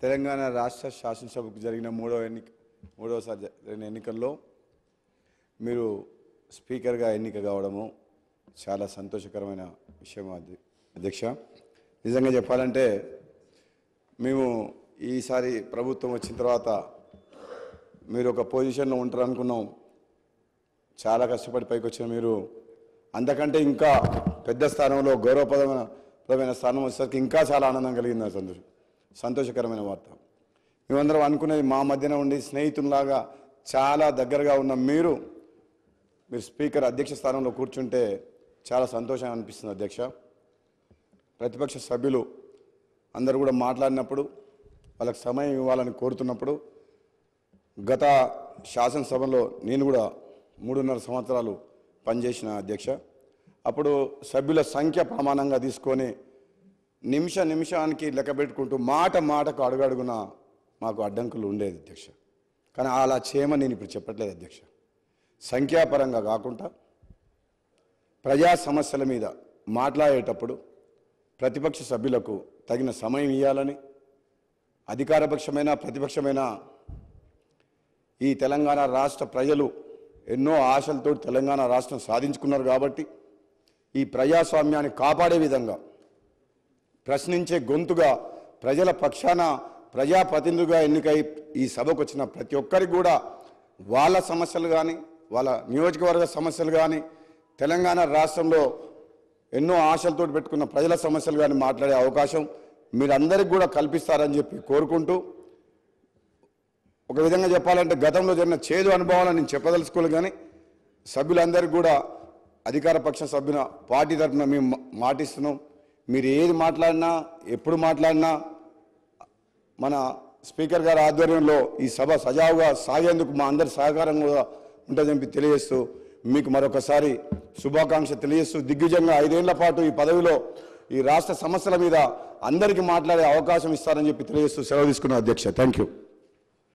తెలంగాణ రాష్ట్ర శాసనసభకు జరిగిన మూడవసారి జరిగిన ఎన్నికల్లో మీరు స్పీకర్గా ఎన్నిక కావడము చాలా సంతోషకరమైన విషయం అధ్యక్ష. నిజంగా చెప్పాలంటే మేము ఈసారి ప్రభుత్వం వచ్చిన తర్వాత మీరు ఒక పొజిషన్లో ఉంటారు అనుకున్నాం. చాలా కష్టపడి పైకి వచ్చిన మీరు అంతకంటే ఇంకా పెద్ద స్థానంలో గౌరవప్రదమైన స్థానం వచ్చేసరికి ఇంకా చాలా ఆనందం కలిగింది. సంతోషకరమైన వార్త. మేమందరం అనుకునేది మా మధ్యన ఉండి స్నేహితుల్లాగా చాలా దగ్గరగా ఉన్న మీరు స్పీకర్ అధ్యక్ష స్థానంలో కూర్చుంటే చాలా సంతోషంగా అనిపిస్తుంది అధ్యక్ష. ప్రతిపక్ష సభ్యులు అందరూ కూడా మాట్లాడినప్పుడు వాళ్ళకి సమయం ఇవ్వాలని కోరుతున్నప్పుడు గత శాసనసభలో నేను కూడా 3.5 సంవత్సరాలు పనిచేసిన అధ్యక్ష. అప్పుడు సభ్యుల సంఖ్య ప్రమాణంగా తీసుకొని నిమిషానికి లెక్క పెట్టుకుంటూ మాటకు అడుగడుగున మాకు అడ్డంకులు ఉండేది అధ్యక్ష. కానీ అలా చేయమని నేను ఇప్పుడు చెప్పట్లేదు అధ్యక్ష. సంఖ్యాపరంగా కాకుండా ప్రజా సమస్యల మీద మాట్లాడేటప్పుడు ప్రతిపక్ష సభ్యులకు తగిన సమయం ఇవ్వాలని, అధికారపక్షమైన ప్రతిపక్షమైన ఈ తెలంగాణ రాష్ట్ర ప్రజలు ఎన్నో ఆశలతో తెలంగాణ రాష్ట్రం సాధించుకున్నారు కాబట్టి ఈ ప్రజాస్వామ్యాన్ని కాపాడే విధంగా ప్రశ్నించే గొంతుగా ప్రజల పక్షాన ప్రజాప్రతినిధులుగా ఎన్నికై ఈ సభకు వచ్చిన ప్రతి ఒక్కరికి కూడా వాళ్ళ సమస్యలు కానీ వాళ్ళ నియోజకవర్గ సమస్యలు కానీ తెలంగాణ రాష్ట్రంలో ఎన్నో ఆశలతో పెట్టుకున్న ప్రజల సమస్యలు కానీ మాట్లాడే అవకాశం మీరందరికీ కూడా కల్పిస్తారని చెప్పి కోరుకుంటూ, ఒక విధంగా చెప్పాలంటే గతంలో జరిగిన చేదు అనుభవాలను నేను చెప్పదలుచుకోలేదు. కానీ సభ్యులందరికీ కూడా అధికార పక్ష సభ్యుల పార్టీ తరఫున మేము మాటిస్తున్నాం. మీరు ఏది మాట్లాడినా ఎప్పుడు మాట్లాడినా మన స్పీకర్ గారి ఆధ్వర్యంలో ఈ సభ సజావుగా సాగేందుకు మా అందరి సహకారం కూడా ఉంటుందని తెలియజేస్తూ మీకు మరొకసారి శుభాకాంక్ష తెలియజేస్తూ దిగ్విజయంగా 5 ఏళ్ల పాటు ఈ పదవిలో ఈ రాష్ట్ర సమస్యల మీద అందరికీ మాట్లాడే అవకాశం ఇస్తారని చెప్పి తెలియజేస్తూ సెలవు తీసుకున్న అధ్యక్ష. Thank you.